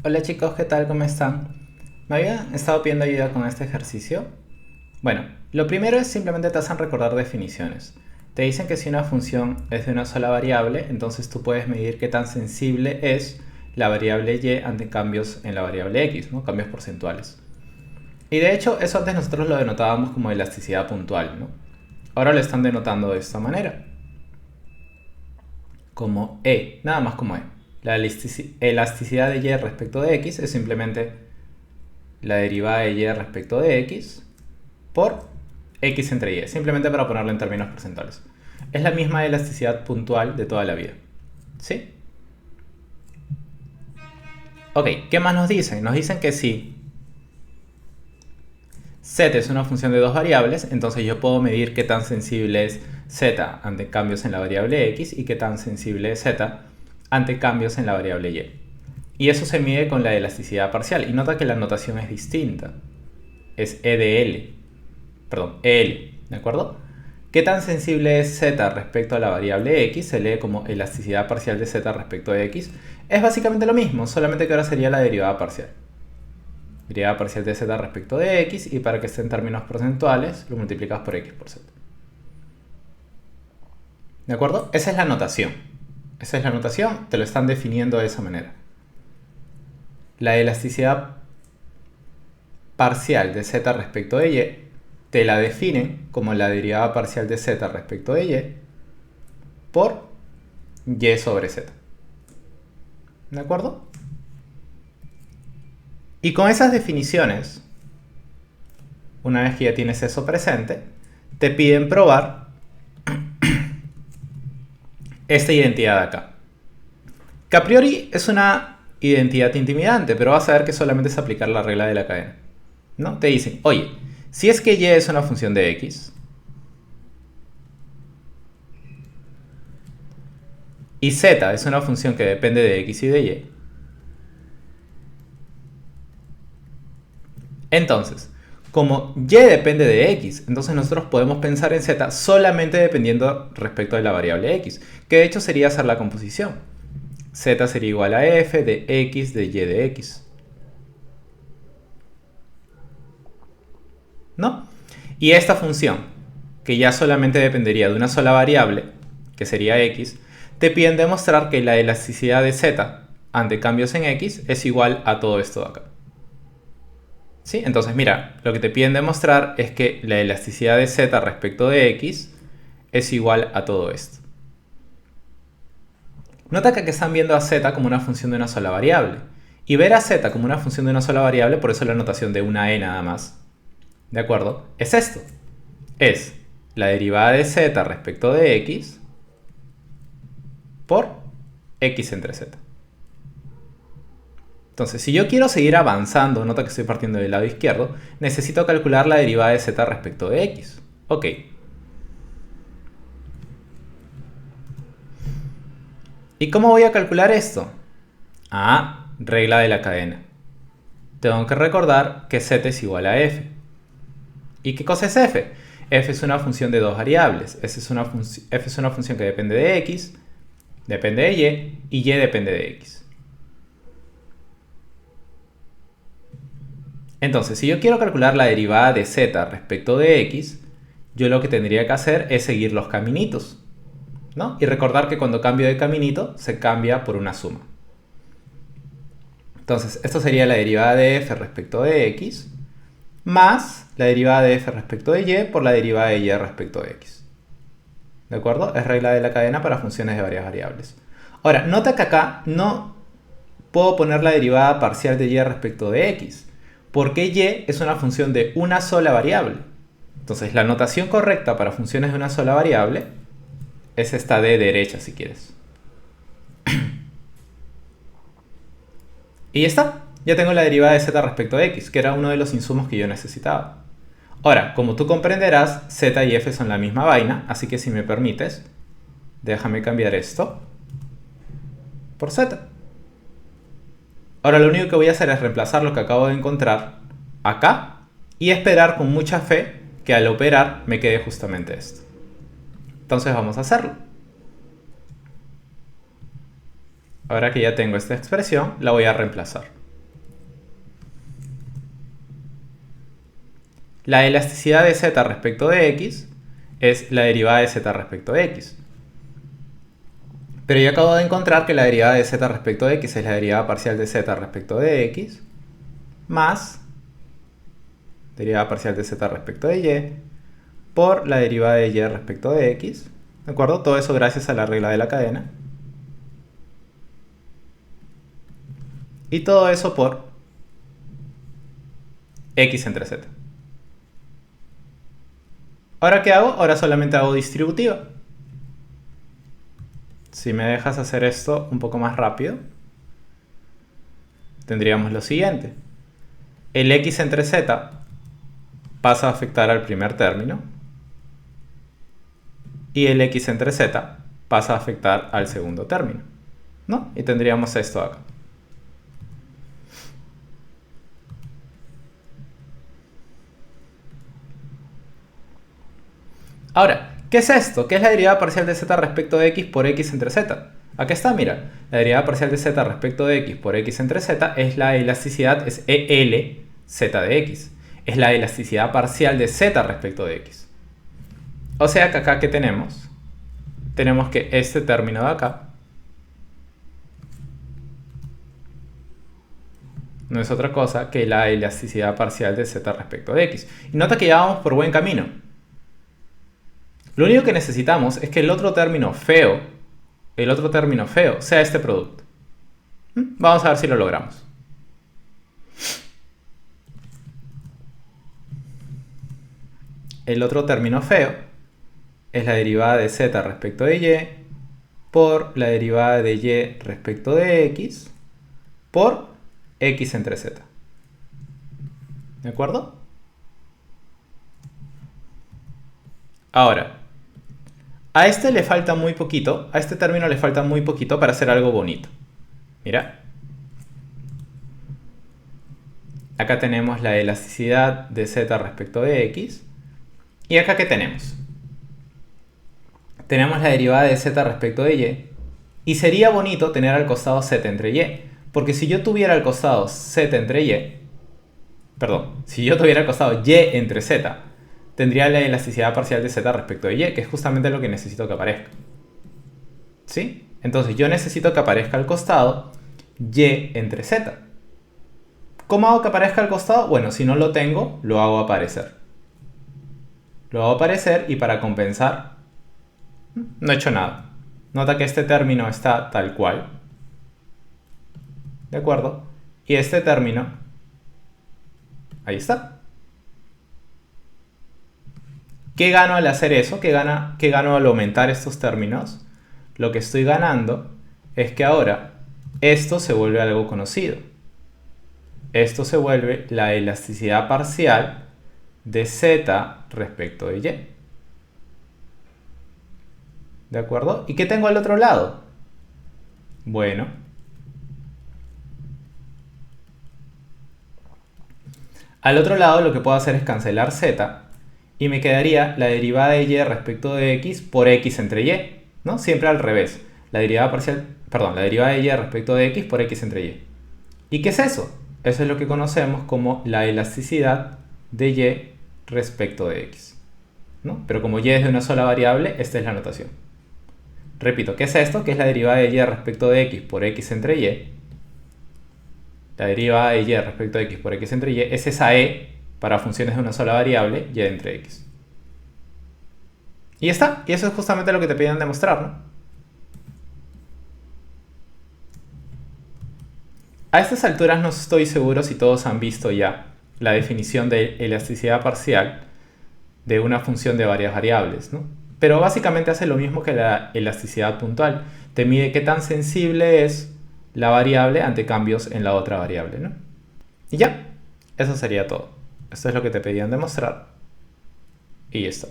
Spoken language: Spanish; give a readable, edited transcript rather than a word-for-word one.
Hola chicos, ¿qué tal? ¿Cómo están? Me habían estado pidiendo ayuda con este ejercicio. Bueno, lo primero es simplemente te hacen recordar definiciones. Te dicen que si una función es de una sola variable, entonces tú puedes medir qué tan sensible es la variable y ante cambios en la variable x, ¿no? Cambios porcentuales. Y de hecho, eso antes nosotros lo denotábamos como elasticidad puntual, ¿no? Ahora lo están denotando de esta manera. Como E, nada más como E. La elasticidad de y respecto de x es simplemente la derivada de y respecto de x por x entre y, simplemente para ponerlo en términos porcentuales. Es la misma elasticidad puntual de toda la vida. ¿Sí? Ok, ¿qué más nos dicen? Nos dicen que si z es una función de dos variables, entonces yo puedo medir qué tan sensible es z ante cambios en la variable x y qué tan sensible es z ante cambios en la variable y. Y eso se mide con la elasticidad parcial. Y nota que la notación es distinta. Es E de L. Perdón, EL. ¿De acuerdo? ¿Qué tan sensible es z respecto a la variable x? Se lee como elasticidad parcial de z respecto de x. Es básicamente lo mismo, solamente que ahora sería la derivada parcial. Derivada parcial de z respecto de x, y para que esté en términos porcentuales lo multiplicas por x por z. ¿De acuerdo? Esa es la notación. Esa es la notación, te lo están definiendo de esa manera. La elasticidad parcial de z respecto de y te la definen como la derivada parcial de z respecto de y por y sobre z. ¿De acuerdo? Y con esas definiciones, una vez que ya tienes eso presente, te piden probar esta identidad de acá. Que a priori es una identidad intimidante, pero vas a ver que solamente es aplicar la regla de la cadena, ¿no? Te dicen, oye, si es que y es una función de x y z es una función que depende de x y de y, entonces, como y depende de x, entonces nosotros podemos pensar en z solamente dependiendo respecto de la variable x, que de hecho sería hacer la composición. Z sería igual a f de x de y de x, ¿no? Y esta función, que ya solamente dependería de una sola variable, que sería x, te piden demostrar que la elasticidad de z ante cambios en x es igual a todo esto de acá. ¿Sí? Entonces mira, lo que te piden demostrar es que la elasticidad de z respecto de x es igual a todo esto. Nota que aquí están viendo a z como una función de una sola variable. Y ver a z como una función de una sola variable, por eso la notación de una e nada más, ¿de acuerdo? Es esto. Es la derivada de z respecto de x por x entre z. Entonces, si yo quiero seguir avanzando, nota que estoy partiendo del lado izquierdo, necesito calcular la derivada de z respecto de x. Ok. ¿Y cómo voy a calcular esto? Ah, regla de la cadena. Tengo que recordar que z es igual a f. ¿Y qué cosa es f? F es una función de dos variables. F es una función que depende de x, depende de y depende de x. Entonces, si yo quiero calcular la derivada de z respecto de x, yo lo que tendría que hacer es seguir los caminitos, ¿no? Y recordar que cuando cambio de caminito, se cambia por una suma. Entonces, esto sería la derivada de f respecto de x, más la derivada de f respecto de y por la derivada de y respecto de x. ¿De acuerdo? Es regla de la cadena para funciones de varias variables. Ahora, nota que acá no puedo poner la derivada parcial de y respecto de x, porque y es una función de una sola variable. Entonces, la notación correcta para funciones de una sola variable es esta de derecha, si quieres. Y ya está. Ya tengo la derivada de z respecto de x, que era uno de los insumos que yo necesitaba. Ahora, como tú comprenderás, z y f son la misma vaina, así que si me permites, déjame cambiar esto por z. Ahora lo único que voy a hacer es reemplazar lo que acabo de encontrar acá y esperar con mucha fe que al operar me quede justamente esto. Entonces vamos a hacerlo. Ahora que ya tengo esta expresión, la voy a reemplazar. La elasticidad de z respecto de x es la derivada de z respecto de x. Pero yo acabo de encontrar que la derivada de z respecto de x es la derivada parcial de z respecto de x más derivada parcial de z respecto de y por la derivada de y respecto de x. ¿De acuerdo? Todo eso gracias a la regla de la cadena. Y todo eso por x entre z. ¿Ahora qué hago? Ahora solamente hago distributiva. Si me dejas hacer esto un poco más rápido, tendríamos lo siguiente. El x entre z pasa a afectar al primer término y el x entre z pasa a afectar al segundo término, ¿no? Y tendríamos esto acá. Ahora, ¿qué es esto? ¿Qué es la derivada parcial de z respecto de x por x entre z? Acá está, mira. La derivada parcial de z respecto de x por x entre z es la elasticidad, es EL z de x. Es la elasticidad parcial de z respecto de x. O sea que acá, ¿qué tenemos? Tenemos que este término de acá no es otra cosa que la elasticidad parcial de z respecto de x. Y nota que ya vamos por buen camino. Lo único que necesitamos es que el otro término feo sea este producto. Vamos a ver si lo logramos. El otro término feo es la derivada de z respecto de y por la derivada de y respecto de x por x entre z. ¿De acuerdo? Ahora, a este le falta muy poquito, a este término le falta muy poquito para hacer algo bonito. Mira. Acá tenemos la elasticidad de z respecto de x. ¿Y acá qué tenemos? Tenemos la derivada de z respecto de y. Y sería bonito tener al costado z entre y. Porque si yo tuviera al costado z entre y, perdón, si yo tuviera al costado y entre z, tendría la elasticidad parcial de z respecto de y, que es justamente lo que necesito que aparezca. ¿Sí? Entonces yo necesito que aparezca al costado y entre z. ¿Cómo hago que aparezca al costado? Bueno, si no lo tengo, lo hago aparecer. Lo hago aparecer y para compensar, no he hecho nada. Nota que este término está tal cual. ¿De acuerdo? Y este término, ahí está. ¿Qué gano al hacer eso? ¿Qué gano al aumentar estos términos? Lo que estoy ganando es que ahora esto se vuelve algo conocido. Esto se vuelve la elasticidad parcial de z respecto de y. ¿De acuerdo? ¿Y qué tengo al otro lado? Bueno, al otro lado lo que puedo hacer es cancelar z y me quedaría la derivada de y respecto de x por x entre y, ¿no? Siempre al revés. La derivada de y respecto de x por x entre y. ¿Y qué es eso? Eso es lo que conocemos como la elasticidad de y respecto de x, ¿no? Pero como y es de una sola variable, esta es la notación. Repito, ¿qué es esto? Que es la derivada de y respecto de x por x entre y. La derivada de y respecto de x por x entre y es esa e para funciones de una sola variable, y entre x. Y ya está. Y eso es justamente lo que te piden demostrar, ¿no? A estas alturas no estoy seguro si todos han visto ya la definición de elasticidad parcial de una función de varias variables, ¿no? Pero básicamente hace lo mismo que la elasticidad puntual. Te mide qué tan sensible es la variable ante cambios en la otra variable, ¿no? Y ya, eso sería todo. Esto es lo que te pedían demostrar. Y ya está.